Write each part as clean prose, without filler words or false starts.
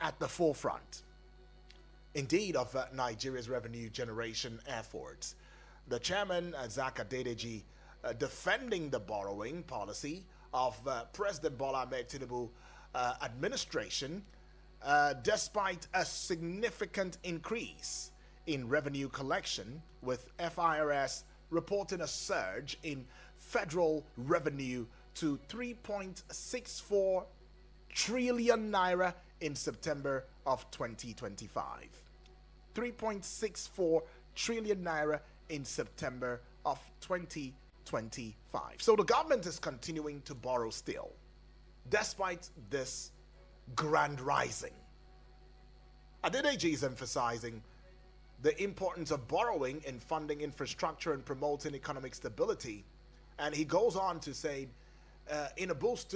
at the forefront, indeed, of Nigeria's revenue generation efforts. The chairman, Zaka Dedeji, defending the borrowing policy of President Bola Ahmed Tinubu administration, despite a significant increase in revenue collection, with FIRS reporting a surge in federal revenue to 3.64 trillion naira in September of 2025. 3.64 trillion naira in September of 2025. So the government is continuing to borrow still, despite this grand rising. Adedeji is emphasizing the importance of borrowing in funding infrastructure and promoting economic stability. And he goes on to say, in a bid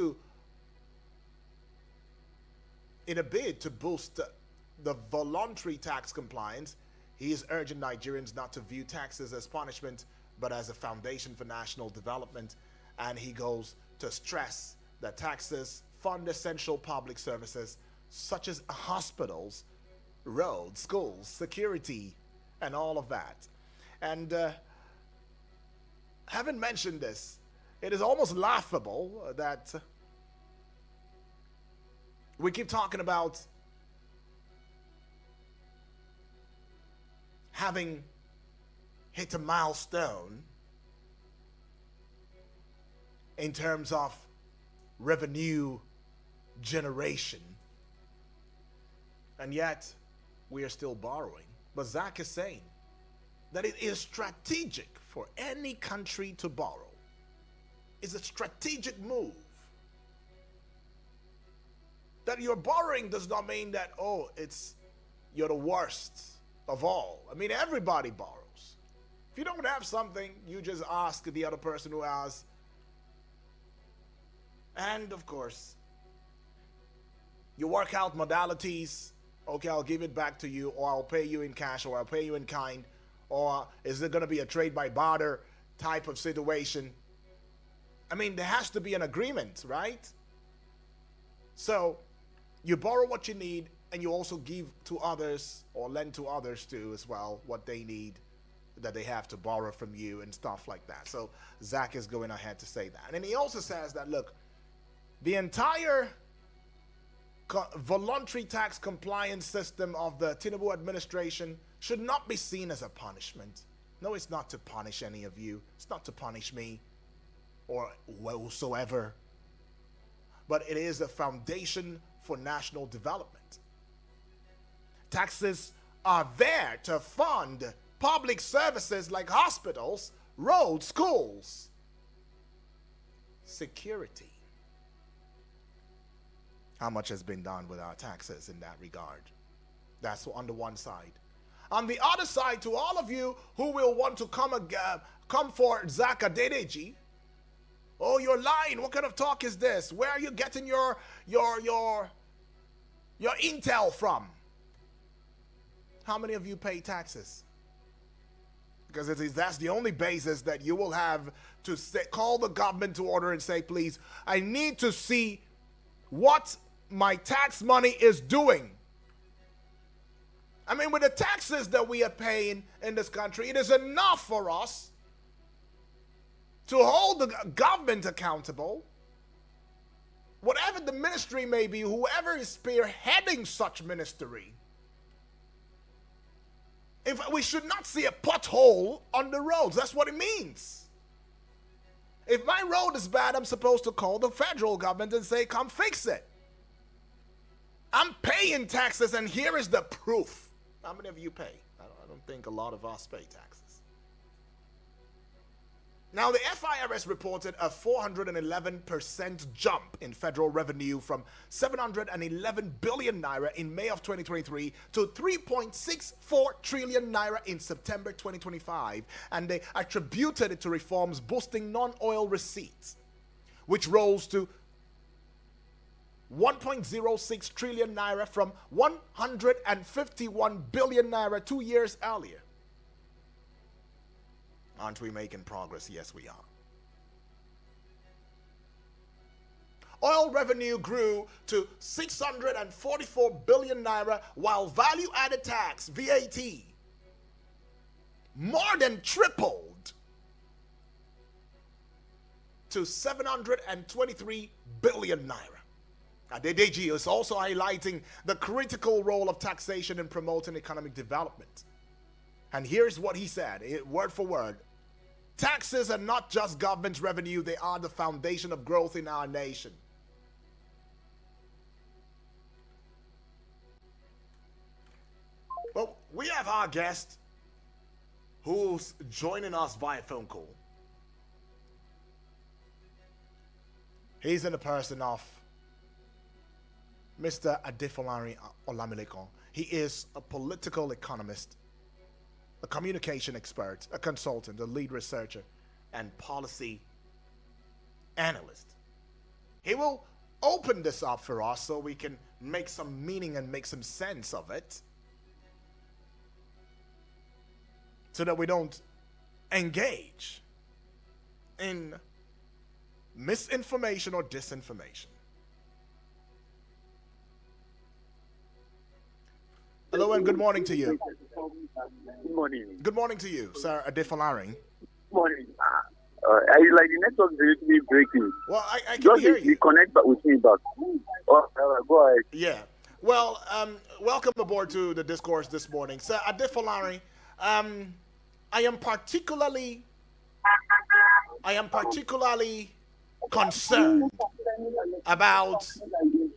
to boost the voluntary tax compliance, he is urging Nigerians not to view taxes as punishment, but as a foundation for national development. And he goes to stress that taxes fund essential public services such as hospitals, roads, schools, security, and all of that. And having mentioned this, it is almost laughable that we keep talking about having hit a milestone in terms of revenue generation, and yet we are still borrowing. But Zach is saying that it is strategic for any country to borrow. It's a strategic move. That you're borrowing does not mean that, oh, you're the worst of all. I mean, everybody borrows. If you don't have something, you just ask the other person who has. And of course, you work out modalities. Okay, I'll give it back to you, or I'll pay you in cash, or I'll pay you in kind, or is it going to be a trade by barter type of situation? I mean, there has to be an agreement, right? So you borrow what you need, and you also give to others, or lend to others too as well, what they need, that they have to borrow from you and stuff like that. So Zach is going ahead to say that. And then he also says that, look, the entire voluntary tax compliance system of the Tinubu administration should not be seen as a punishment. No, it's not to punish any of you. It's not to punish me or whosoever. But it is a foundation for national development. Taxes are there to fund public services like hospitals, roads, schools, security. How much has been done with our taxes in that regard? That's on the one side. On the other side, to all of you who will want to come for Zaka Dedeji, oh, you're lying. What kind of talk is this? Where are you getting your intel from? How many of you pay taxes? Because that's the only basis that you will have to call the government to order and say, please, I need to see what my tax money is doing. I mean, with the taxes that we are paying in this country, it is enough for us to hold the government accountable. Whatever the ministry may be, whoever is spearheading such ministry, if we should not see a pothole on the roads. That's what it means. If my road is bad, I'm supposed to call the federal government and say, come fix it. I'm paying taxes, and here is the proof. How many of you pay? I don't think a lot of us pay taxes. Now, the FIRS reported a 411% jump in federal revenue from 711 billion naira in May of 2023 to 3.64 trillion naira in September 2025, and they attributed it to reforms boosting non-oil receipts, which rose to 1.06 trillion naira from 151 billion naira 2 years earlier. Aren't we making progress? Yes, we are. Oil revenue grew to 644 billion naira, while value-added tax, VAT, more than tripled to 723 billion naira. Adedeji is also highlighting the critical role of taxation in promoting economic development. And here's what he said, word for word. Taxes are not just government revenue, they are the foundation of growth in our nation. Well, we have our guest who's joining us via phone call. He's in the person of Mr. Adefolari Olamilekan. He is a political economist, a communication expert, a consultant, a lead researcher, and policy analyst. He will open this up for us so we can make some meaning and make some sense of it, so that we don't engage in misinformation or disinformation. Hello and good morning to you. Good morning. Good morning to you, Sir Adefolari. Good morning. I like the network is really breaking. Well, I can hear you. Connect back with me back. Go ahead. Yeah. Well, welcome aboard to the discourse this morning. Sir Adefolari, I am particularly concerned about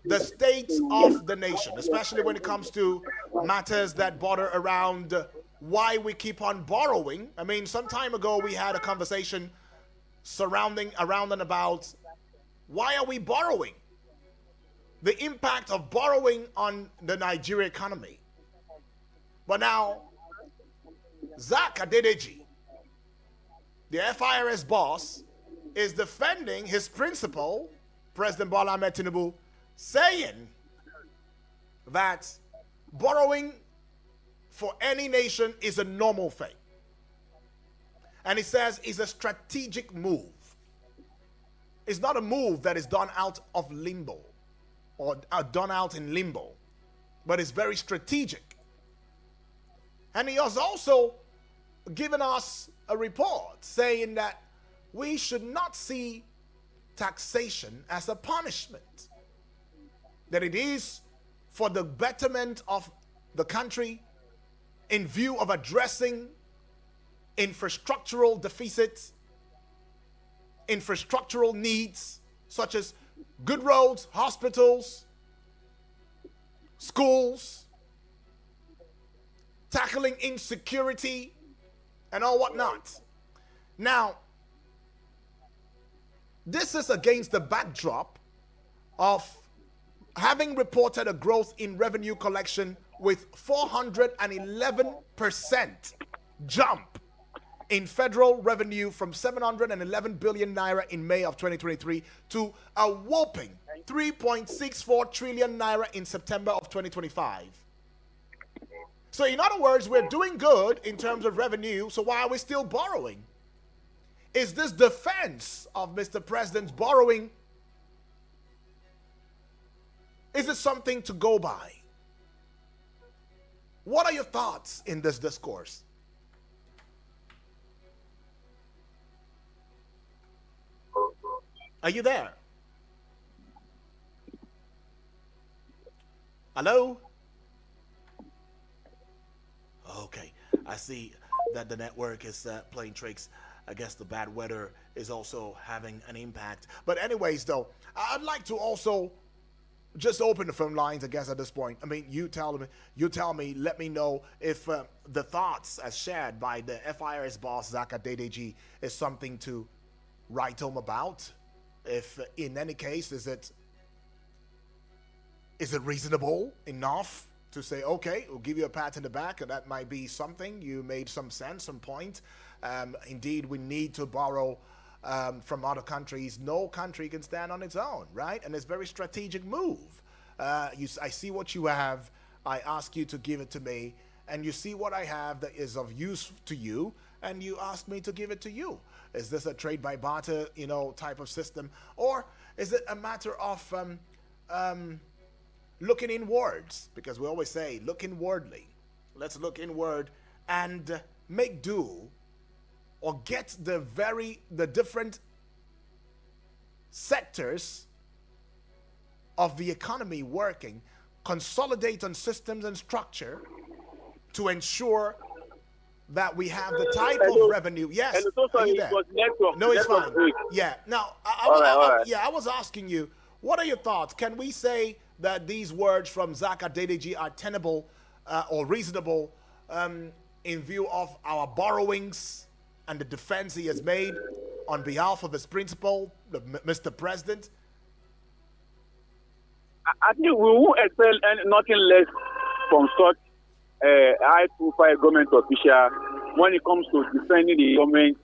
the state of the nation, especially when it comes to matters that border around why we keep on borrowing. I mean, some time ago we had a conversation surrounding around and about why are we borrowing? The impact of borrowing on the Nigeria economy. But now, Zak Adedeji, the FIRS boss, is defending his principal, President Bola Ahmed Tinubu, saying that borrowing for any nation is a normal thing. And he says it's a strategic move. It's not a move that is done out of limbo or done out in limbo, but it's very strategic. And he has also given us a report saying that we should not see taxation as a punishment, that it is for the betterment of the country in view of addressing infrastructural deficits, infrastructural needs such as good roads, hospitals, schools, tackling insecurity and all whatnot. Now, this is against the backdrop of having reported a growth in revenue collection with 411% jump in federal revenue from 711 billion naira in May of 2023 to a whopping 3.64 trillion naira in September of 2025. So in other words, we're doing good in terms of revenue, so why are we still borrowing? Is this defense of Mr. President's borrowing, is it something to go by? What are your thoughts in this discourse? Are you there? Hello? Okay, I see that the network is playing tricks. I guess the bad weather is also having an impact. But anyways, though, I'd like to also just open the phone lines, I guess, at this point. I mean, you tell me, let me know if the thoughts as shared by the FIRS boss, Zak Adedeji, is something to write home about. If in any case, is it reasonable enough to say, okay, we'll give you a pat in the back, and that might be something, you made some sense, some point. Indeed, we need to borrow from other countries. No country can stand on its own, right? And it's a very strategic move. I see what you have. I ask you to give it to me. And you see what I have that is of use to you. And you ask me to give it to you. Is this a trade by barter, type of system? Or Is it a matter of looking inwards? Because we always say, look inwardly. Let's look inward and make do, or get the different sectors of the economy working, consolidate on systems and structure to ensure that we have the type of revenue. Yes, Hello, so are sorry, you it there? was network. No, it's Network fine. break. Yeah. Now, All right. yeah, I was asking you, what are your thoughts? Can we say that these words from Zach Adedeji are tenable or reasonable in view of our borrowings and the defense he has made on behalf of his principal, Mr. President? I think we won't expect nothing less from such high-profile government official when it comes to defending the government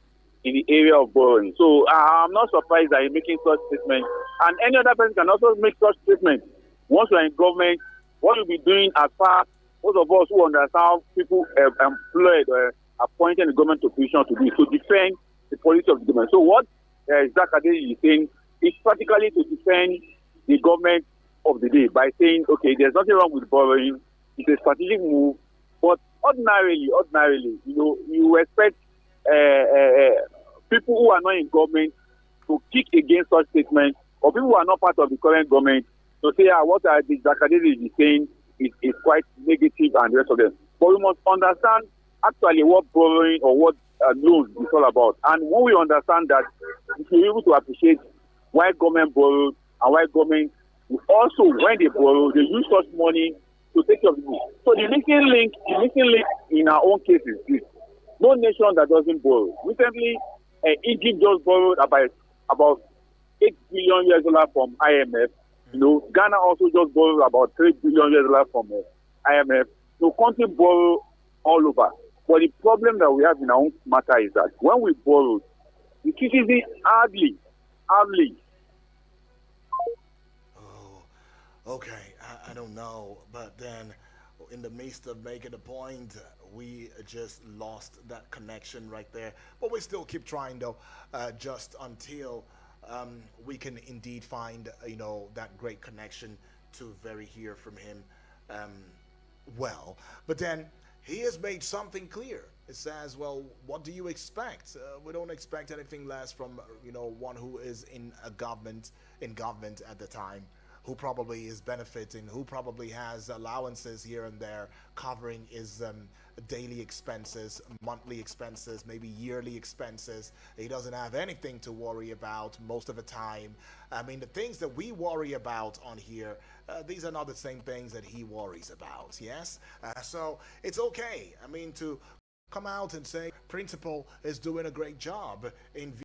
in the area of borrowing. So I'm not surprised that he's making such statements. And any other person can also make such statements. Once you're in government, what you'll be doing as far, most of us who understand how people employed or appointed in the government position to do, to defend the policy of the government. So what Zach Adedeji is saying is practically to defend the government of the day by saying, okay, there's nothing wrong with borrowing. It's a strategic move. But ordinarily, you expect people who are not in government to kick against such statements, or people who are not part of the current government to say, what Zach Adedeji is saying is quite negative and the rest of them. But we must understand actually what borrowing or what loan is all about. And when we understand that, we're able to appreciate why government borrows and why government also, when they borrow, they use such money to take care of people. So the missing link in our own case is this. No nation that doesn't borrow. Recently, Egypt just borrowed about $8 billion from IMF. Ghana also just borrowed about $3 billion from IMF. So countries borrow all over. But the problem that we have in our own matter is that when we borrow, the citizens hardly. Okay, I don't know, but then in the midst of making a point, we just lost that connection right there. But we still keep trying though, just until we can indeed find, that great connection to hear from him. But then he has made something clear. It says, well, what do you expect? We don't expect anything less from, one who is in government at the time, who probably is benefiting, who probably has allowances here and there covering his daily expenses, monthly expenses, maybe yearly expenses. He doesn't have anything to worry about most of the time. I mean, the things that we worry about on here, these are not the same things that he worries about, yes? So it's okay, to come out and say, principal is doing a great job in